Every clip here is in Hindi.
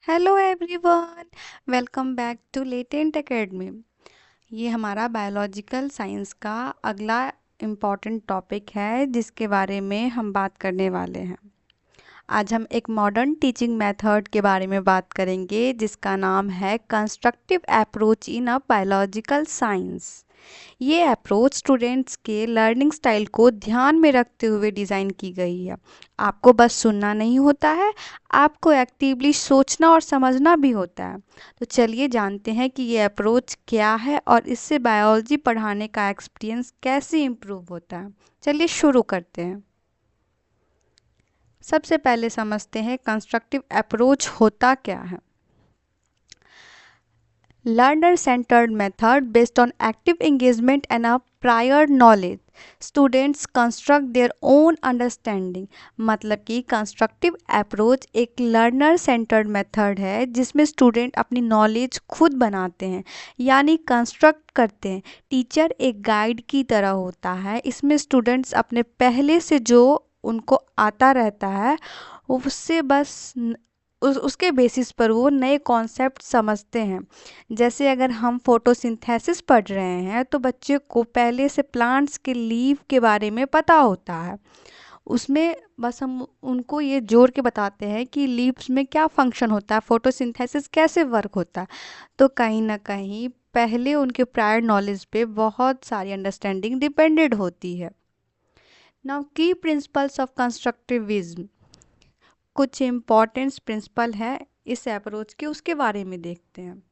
Hello everyone, welcome back to latent academy. ये हमारा बायोलॉजिकल साइंस का अगला इम्पॉर्टेंट टॉपिक है जिसके बारे में हम बात करने वाले हैं। आज हम एक मॉडर्न टीचिंग मेथड के बारे में बात करेंगे जिसका नाम है constructive approach in a biological science. ये अप्रोच स्टूडेंट्स के लर्निंग स्टाइल को ध्यान में रखते हुए डिज़ाइन की गई है। आपको बस सुनना नहीं होता है, आपको एक्टिवली सोचना और समझना भी होता है। तो चलिए जानते हैं कि ये अप्रोच क्या है और इससे बायोलॉजी पढ़ाने का एक्सपीरियंस कैसे इम्प्रूव होता है। चलिए शुरू करते हैं। सबसे पहले समझते हैं कंस्ट्रक्टिव अप्रोच होता क्या है। Learner centered method based on active engagement and a prior knowledge. Students construct their own understanding. मतलब कि कंस्ट्रक्टिव अप्रोच एक लर्नर सेंटर्ड मेथड है जिसमें स्टूडेंट अपनी नॉलेज खुद बनाते हैं, यानी कंस्ट्रक्ट करते हैं। टीचर एक गाइड की तरह होता है। इसमें स्टूडेंट्स अपने पहले से जो उनको आता रहता है उससे बस उसके बेसिस पर वो नए कॉन्सेप्ट समझते हैं। जैसे अगर हम फोटोसिंथेसिस पढ़ रहे हैं तो बच्चे को पहले से प्लांट्स के लीफ के बारे में पता होता है। उसमें बस हम उनको ये जोड़ के बताते हैं कि लीव्स में क्या फंक्शन होता है, फोटोसिंथेसिस कैसे वर्क होता है। तो कहीं ना कहीं पहले उनके प्रायर नॉलेज पे बहुत सारी अंडरस्टैंडिंग डिपेंडेड होती है। नाउ की प्रिंसिपल्स ऑफ कंस्ट्रक्टिविज्म, कुछ इम्पॉर्टेंट प्रिंसिपल है इस अप्रोच के, उसके बारे में देखते हैं।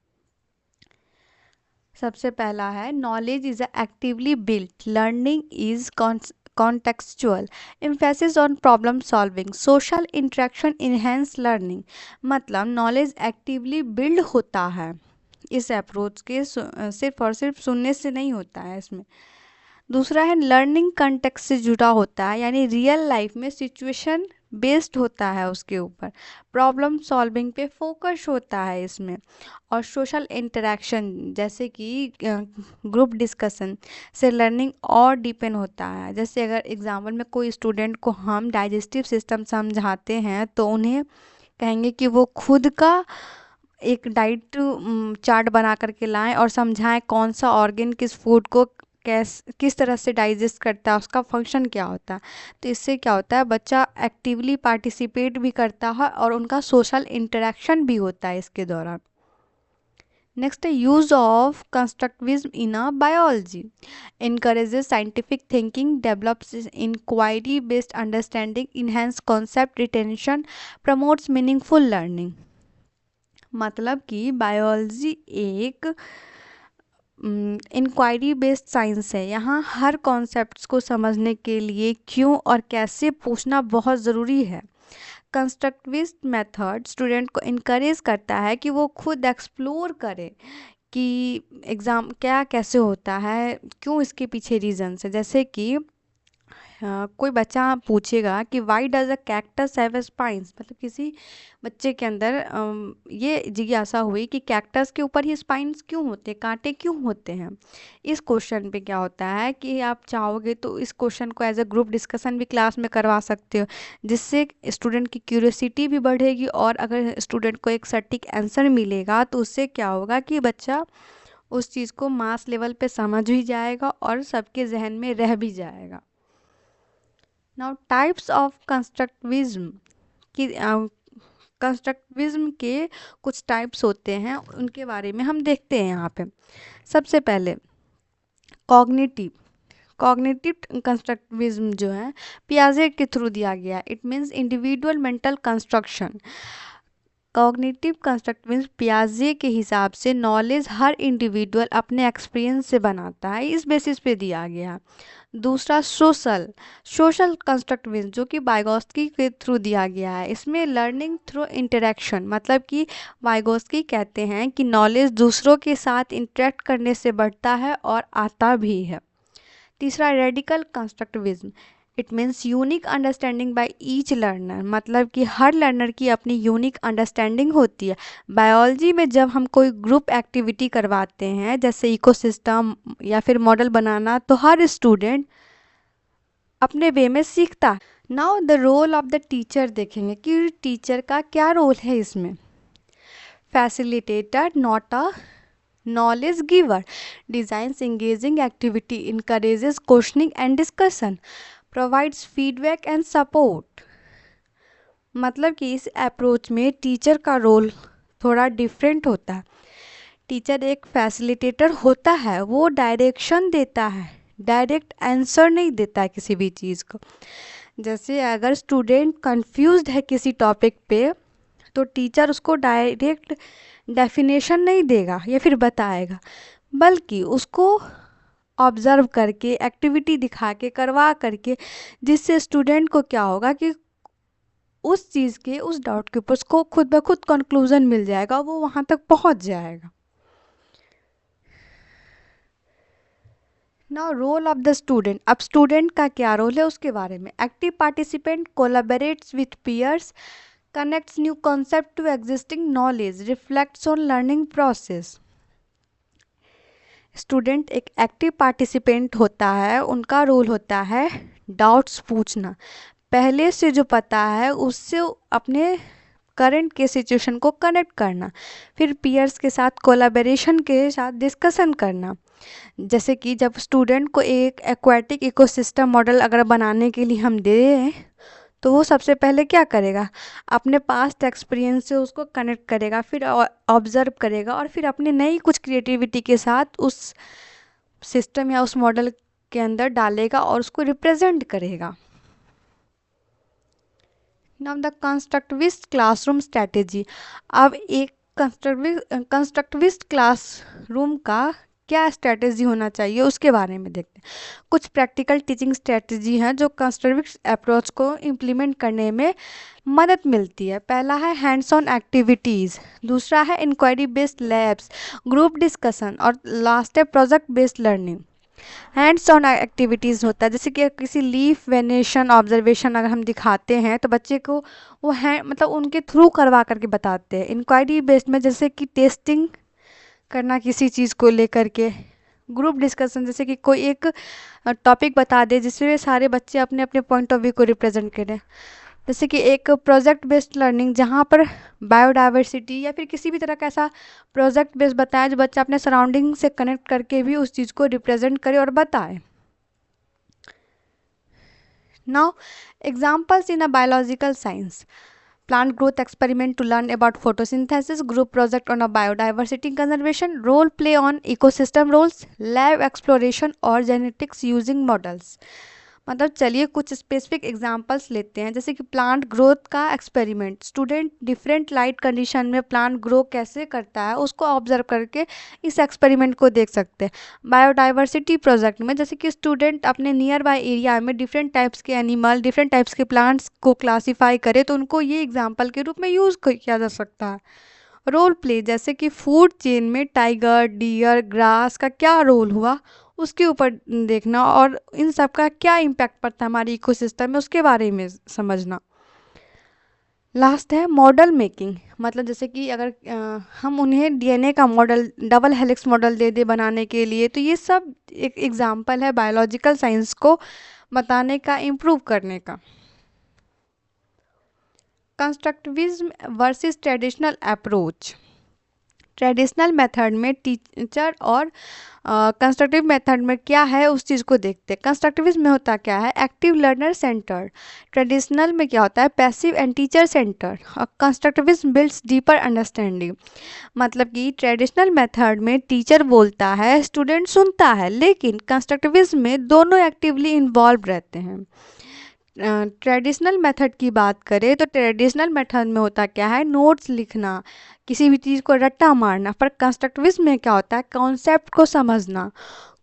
सबसे पहला है knowledge is actively built, learning is contextual, emphasis on problem solving, social interaction enhance learning. मतलब नॉलेज एक्टिवली बिल्ड होता है इस अप्रोच के, सिर्फ और सिर्फ सुनने से नहीं होता है इसमें। दूसरा है लर्निंग कंटेक्स्ट से जुड़ा होता है, यानी रियल लाइफ में सिचुएशन बेस्ड होता है उसके ऊपर। प्रॉब्लम सॉल्विंग पे फोकस होता है इसमें। और सोशल इंटरेक्शन जैसे कि ग्रुप डिस्कशन से लर्निंग और डीपेन होता है। जैसे अगर एग्जाम्पल में कोई स्टूडेंट को हम डाइजेस्टिव सिस्टम समझाते हैं तो उन्हें कहेंगे कि वो खुद का एक डाइट चार्ट बना करके लाएं और समझाएं कौन सा ऑर्गन किस फूड को किस तरह से डाइजेस्ट करता है, उसका फंक्शन क्या होता है। तो इससे क्या होता है, बच्चा एक्टिवली पार्टिसिपेट भी करता है और उनका सोशल इंटरेक्शन भी होता है इसके दौरान। नेक्स्ट है use of constructivism in a biology, encourages scientific thinking, develops inquiry based understanding, enhance concept retention, promotes meaningful learning। मतलब कि बायोलॉजी एक इंक्वायरी बेस्ड साइंस है। यहाँ हर कॉन्सेप्ट्स को समझने के लिए क्यों और कैसे पूछना बहुत ज़रूरी है। कंस्ट्रक्टिविस्ट मेथड स्टूडेंट को इनकरेज करता है कि वो खुद एक्सप्लोर करे कि एग्ज़ाम क्या कैसे होता है, क्यों इसके पीछे रीजंस है। जैसे कि कोई बच्चा पूछेगा कि why does a cactus have spines. मतलब किसी बच्चे के अंदर ये जिज्ञासा हुई कि कैक्टस के ऊपर ही स्पाइंस क्यों होते हैं, कांटे क्यों होते हैं। इस क्वेश्चन पे क्या होता है कि आप चाहोगे तो इस क्वेश्चन को एज अ ग्रुप डिस्कशन भी क्लास में करवा सकते हो, जिससे स्टूडेंट की क्यूरियोसिटी भी बढ़ेगी। और अगर स्टूडेंट को एक सटीक आंसर मिलेगा तो उससे क्या होगा कि बच्चा उस चीज़ को मास लेवल पे समझ भी जाएगा और सबके जहन में रह भी जाएगा। नाउ टाइप्स ऑफ कंस्ट्रक्टिविज्म की, कंस्ट्रक्टिविज्म के कुछ टाइप्स होते हैं, उनके बारे में हम देखते हैं यहाँ पे। सबसे पहले कॉग्निटिव, कॉग्निटिव कंस्ट्रक्टिविज्म जो है पियाजे के थ्रू दिया गया। It means individual mental construction. Cognitive constructivism पियाजे के हिसाब से नॉलेज हर इंडिविजुअल अपने एक्सपीरियंस से बनाता है, इस बेसिस पे दिया गया। दूसरा सोशल, सोशल कंस्ट्रक्टिविज्म जो कि वाइगोत्स्की के थ्रू दिया गया है। इसमें लर्निंग थ्रू इंटरेक्शन, मतलब कि वाइगोत्स्की कहते हैं कि नॉलेज दूसरों के साथ इंटरेक्ट करने से बढ़ता है और आता भी है। तीसरा radical constructivism, it means unique understanding by each learner. मतलब कि हर लर्नर की अपनी यूनिक अंडरस्टैंडिंग होती है। बायोलॉजी में जब हम कोई ग्रुप एक्टिविटी करवाते हैं जैसे इकोसिस्टम या फिर मॉडल बनाना, तो हर स्टूडेंट अपने वे में सीखता है। Now the role of the teacher देखेंगे कि टीचर का क्या रोल है इसमें। facilitator, not a knowledge giver. Designs engaging activity, encourages questioning and discussion, provides feedback and support. मतलब कि इस अप्रोच में टीचर का रोल थोड़ा डिफरेंट होता है. टीचर एक फैसिलिटेटर होता है, वो डायरेक्शन देता है, डायरेक्ट आंसर नहीं देता है किसी भी चीज़ को. जैसे अगर स्टूडेंट कंफ्यूज्ड है किसी टॉपिक पे, तो टीचर उसको डायरेक्ट डेफिनेशन नहीं देगा या फिर बताएगा, बल्कि उसको ऑब्ज़र्व करके एक्टिविटी दिखा के करवा करके, जिससे स्टूडेंट को क्या होगा कि उस चीज़ के, उस डाउट के ऊपर उसको खुद ब खुद कंक्लूजन मिल जाएगा, वो वहाँ तक पहुँच जाएगा. Now role of the student. अब स्टूडेंट का क्या रोल है उसके बारे में. Active participant, collaborates with peers, connects new concept to existing knowledge, reflects on learning process. Student एक एक्टिव पार्टिसिपेंट होता है, उनका रोल होता है डाउट्स पूछना, पहले से जो पता है उससे अपने करंट के सिचुएशन को कनेक्ट करना, फिर पीयर्स के साथ कोलैबोरेशन के साथ डिस्कशन करना. जैसे कि जब स्टूडेंट को एक एक्वाटिक इकोसिस्टम मॉडल अगर बनाने के लिए हम दे रहे हैं, तो वो सबसे पहले क्या करेगा, अपने पास्ट एक्सपीरियंस से उसको कनेक्ट करेगा, फिर ऑब्जर्व करेगा और फिर अपने नई कुछ क्रिएटिविटी के साथ उस सिस्टम या उस मॉडल के अंदर डालेगा और उसको रिप्रेजेंट करेगा. Now the constructivist classroom strategy. अब एक कंस्ट्रक्टिविस्ट क्लासरूम का क्या स्ट्रैटेजी होना चाहिए उसके बारे में देखते हैं. कुछ प्रैक्टिकल टीचिंग स्ट्रैटेजी हैं जो कंस्ट्रक्टिविस्ट अप्रोच को इम्प्लीमेंट करने में मदद मिलती है. पहला है हैंड्स ऑन एक्टिविटीज़, दूसरा है inquiry based labs, group discussion, और लास्ट है project based learning. Hands on activities होता है, जैसे कि किसी लीफ वेनेशन ऑब्जर्वेशन अगर हम दिखाते हैं तो बच्चे को वो है मतलब उनके थ्रू करवा करके बताते हैं. इंक्वायरी बेस्ड में जैसे कि टेस्टिंग करना किसी चीज़ को लेकर के. ग्रुप डिस्कशन जैसे कि कोई एक टॉपिक बता दे जिसमें सारे बच्चे अपने अपने पॉइंट ऑफ व्यू को रिप्रेजेंट करें. जैसे कि एक प्रोजेक्ट बेस्ड लर्निंग जहाँ पर बायोडाइवर्सिटी या फिर किसी भी तरह का ऐसा प्रोजेक्ट बेस्ड बताए जो बच्चा अपने सराउंडिंग से कनेक्ट करके भी उस चीज़ को रिप्रेजेंट करे और बताए. Now examples in a biological science. Plant growth experiment to learn about photosynthesis, group project on a biodiversity conservation, role play on ecosystem roles, lab exploration और genetics using models. मतलब चलिए कुछ स्पेसिफिक एग्जांपल्स लेते हैं. जैसे कि प्लांट ग्रोथ का experiment, student different light condition में प्लांट ग्रो कैसे करता है उसको ऑब्जर्व करके इस एक्सपेरिमेंट को देख सकते हैं. बायोडाइवर्सिटी प्रोजेक्ट में जैसे कि स्टूडेंट अपने नियर बाय एरिया में डिफरेंट टाइप्स के एनिमल, डिफरेंट टाइप्स के प्लांट्स को क्लासीफाई करे तो उनको ये एग्जाम्पल के रूप में यूज़ किया जा सकता है. रोल प्ले जैसे कि फूड चेन में टाइगर, डियर, ग्रास का क्या रोल हुआ उसके ऊपर देखना और इन सब का क्या इम्पैक्ट पड़ता है हमारी इकोसिस्टम में उसके बारे में समझना. लास्ट है मॉडल मेकिंग. मतलब जैसे कि अगर हम उन्हें डीएनए का मॉडल, डबल हेलिक्स मॉडल दे दे बनाने के लिए, तो ये सब एक एग्जाम्पल है बायोलॉजिकल साइंस को बताने का, इम्प्रूव करने का. Constructivism versus traditional approach. Traditional method में टीचर और कंस्ट्रक्टिव मेथड में क्या है उस चीज़ को देखते हैं. कंस्ट्रक्टिविज्म में होता क्या है, एक्टिव लर्नर सेंटर. ट्रेडिशनल में क्या होता है, पैसिव एंड टीचर सेंटर. और कंस्ट्रक्टिविज्म बिल्ड्स डीपर अंडरस्टैंडिंग. मतलब कि ट्रेडिशनल मेथड में टीचर बोलता है, स्टूडेंट सुनता है, लेकिन कंस्ट्रक्टिविज्म में दोनों एक्टिवली इन्वॉल्व रहते हैं. ट्रेडिशनल मेथड की बात करें तो ट्रेडिशनल मेथड में होता क्या है, नोट्स लिखना, किसी भी चीज़ को रट्टा मारना. पर कंस्ट्रक्टिविज्म में क्या होता है, कॉन्सेप्ट को समझना,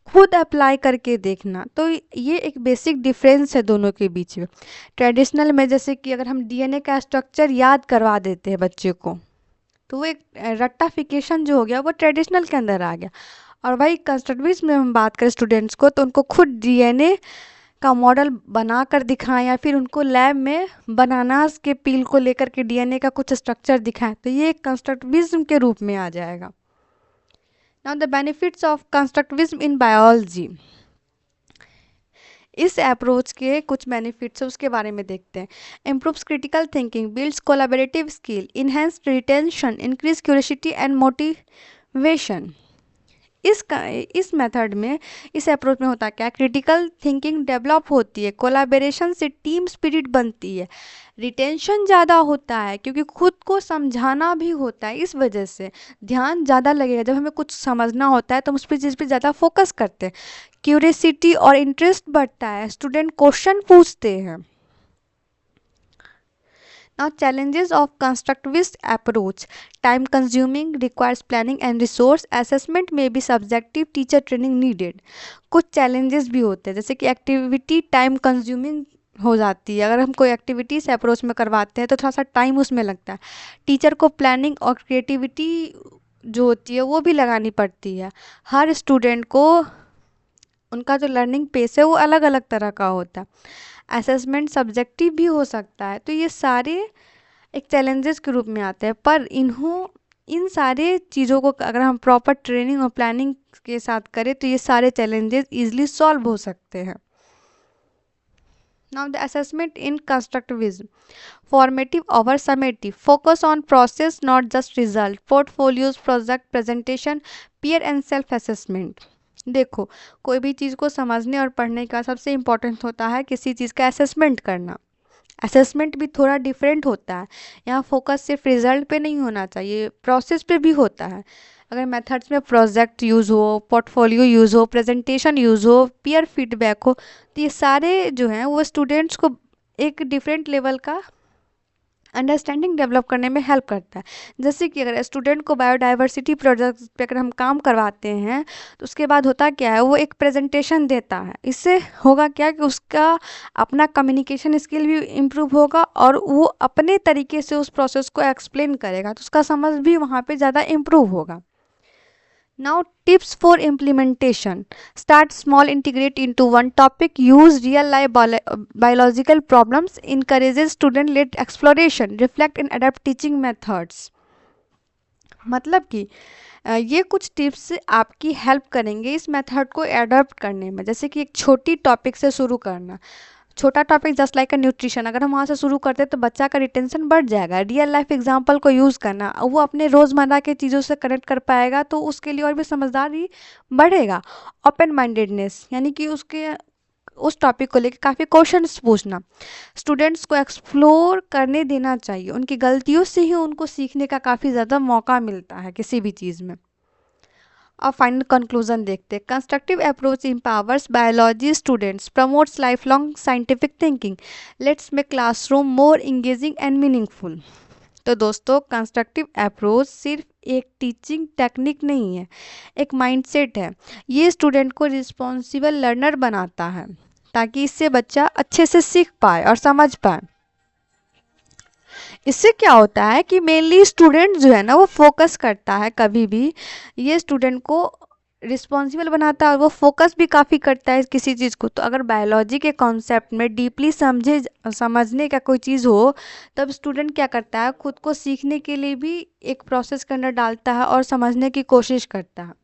खुद अप्लाई करके देखना. तो ये एक बेसिक डिफरेंस है दोनों के बीच में. ट्रेडिशनल में जैसे कि अगर हम डीएनए का स्ट्रक्चर याद करवा देते हैं बच्चे को, तो वो एक रट्टाफिकेशन जो हो गया वो ट्रेडिशनल के अंदर आ गया. और भाई कंस्ट्रक्टिविज्म में हम बात करें स्टूडेंट्स को, तो उनको खुद डीएनए का मॉडल बना कर दिखाएं या फिर उनको लैब में बनानास के पील को लेकर के डीएनए का कुछ स्ट्रक्चर दिखाएं, तो ये कंस्ट्रक्टिविज्म के रूप में आ जाएगा. Now the benefits of constructivism in biology. इस अप्रोच के कुछ बेनिफिट्स है उसके बारे में देखते हैं। Improves critical thinking, builds collaborative skill, enhance retention, increase curiosity and motivation. इस मेथड में, इस अप्रोच में होता क्या है, क्रिटिकल थिंकिंग डेवलप होती है, कोलैबोरेशन से टीम स्पिरिट बनती है, रिटेंशन ज़्यादा होता है क्योंकि खुद को समझाना भी होता है, इस वजह से ध्यान ज़्यादा लगेगा। जब हमें कुछ समझना होता है तो हम उस पर चीज़ पे ज़्यादा फोकस करते हैं। क्यूरियोसिटी और इंटरेस्ट बढ़ता है, स्टूडेंट क्वेश्चन पूछते हैं। Now, challenges of constructivist approach: time consuming, requires planning and resource, assessment may be subjective, teacher training needed। कुछ challenges भी होते हैं, जैसे कि एक्टिविटी टाइम कंज्यूमिंग हो जाती है। अगर हम कोई एक्टिविटी इस अप्रोच में करवाते हैं तो थोड़ा सा टाइम उसमें लगता है। टीचर को प्लानिंग और क्रिएटिविटी जो होती है वो भी लगानी पड़ती है। हर स्टूडेंट को उनका जो लर्निंग पेस है वो अलग अलग तरह का होता है। असेसमेंट सब्जेक्टिव भी हो सकता है। तो ये सारे एक चैलेंजेस के रूप में आते हैं, पर इन सारे चीज़ों को अगर हम प्रॉपर ट्रेनिंग और प्लानिंग के साथ करें तो ये सारे चैलेंजेस इजीली सॉल्व हो सकते हैं। Now the assessment in constructivism: formative over summative, focus on process not just result, portfolios, project presentation, peer and self assessment। देखो, कोई भी चीज़ को समझने और पढ़ने का सबसे इम्पोर्टेंट होता है किसी चीज़ का असेसमेंट करना। असेसमेंट भी थोड़ा डिफरेंट होता है, यहाँ फोकस सिर्फ रिजल्ट पे नहीं होना चाहिए, प्रोसेस पे भी होता है। अगर मेथड्स में प्रोजेक्ट यूज़ हो, पोर्टफोलियो यूज़ हो, प्रेजेंटेशन यूज़ हो, पीयर फीडबैक हो, तो ये सारे जो हैं वो स्टूडेंट्स को एक डिफरेंट लेवल का अंडरस्टैंडिंग डेवलप करने में हेल्प करता है। जैसे कि अगर स्टूडेंट को बायोडाइवर्सिटी प्रोजेक्ट पे अगर हम काम करवाते हैं तो उसके बाद होता क्या है, वो एक प्रेजेंटेशन देता है। इससे होगा क्या कि उसका अपना कम्युनिकेशन स्किल भी इम्प्रूव होगा और वो अपने तरीके से उस प्रोसेस को एक्सप्लेन करेगा, तो उसका समझ भी वहाँ पे ज़्यादा इम्प्रूव होगा। Now, tips for implementation: start small, integrate into one topic, use real life biological problems, encourages student led exploration, reflect and adapt teaching methods। मतलब कि ये कुछ टिप्स आपकी हेल्प करेंगे इस मेथड को एडॉप्ट करने में। जैसे कि एक छोटी टॉपिक से शुरू करना, छोटा टॉपिक जस्ट लाइक अ न्यूट्रिशन, अगर हम वहाँ से शुरू करते हैं तो बच्चा का रिटेंशन बढ़ जाएगा। रियल लाइफ एग्जांपल को यूज़ करना, वो अपने रोज़मर्रा के चीज़ों से कनेक्ट कर पाएगा तो उसके लिए और भी समझदारी बढ़ेगा। ओपन माइंडेडनेस, यानी कि उसके उस टॉपिक को लेकर काफ़ी क्वेश्चंस पूछना। स्टूडेंट्स को एक्सप्लोर करने देना चाहिए, उनकी गलतियों से ही उनको सीखने का काफ़ी ज़्यादा मौका मिलता है किसी भी चीज़ में। अब फाइनल कंक्लूजन देखते हैं। Constructive approach empowers biology students, promotes life long scientific thinking, let's make classroom more engaging and meaningful. तो दोस्तों, कंस्ट्रक्टिव अप्रोच सिर्फ एक टीचिंग टेक्निक नहीं है, एक माइंडसेट है। ये स्टूडेंट को रिस्पॉन्सिबल लर्नर बनाता है ताकि इससे बच्चा अच्छे से सीख पाए और समझ पाए। इससे क्या होता है कि मेनली स्टूडेंट जो है ना वो फोकस करता है, कभी भी ये स्टूडेंट को रिस्पॉन्सिबल बनाता है और वो फोकस भी काफ़ी करता है किसी चीज़ को। तो अगर बायोलॉजी के कॉन्सेप्ट में डीपली समझने का कोई चीज़ हो, तब स्टूडेंट क्या करता है, खुद को सीखने के लिए भी एक प्रोसेस के अंदर डालता है और समझने की कोशिश करता है।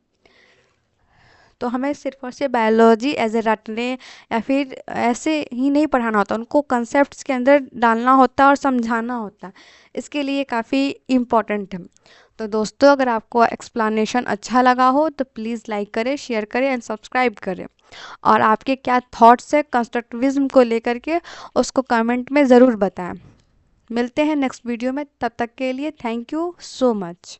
तो हमें सिर्फ और सिर्फ बायोलॉजी एज ए रटने या फिर ऐसे ही नहीं पढ़ाना होता, उनको कंसेप्ट्स के अंदर डालना होता है और समझाना होता है। इसके लिए काफ़ी इम्पॉर्टेंट है। तो दोस्तों, अगर आपको एक्सप्लेनेशन अच्छा लगा हो तो प्लीज़ लाइक करें, शेयर करें एंड सब्सक्राइब करें। और आपके क्या थॉट्स है कंस्ट्रक्टिविज्म को लेकर के, उसको कमेंट में ज़रूर बताएं। मिलते हैं नेक्स्ट वीडियो में, तब तक के लिए थैंक यू सो मच।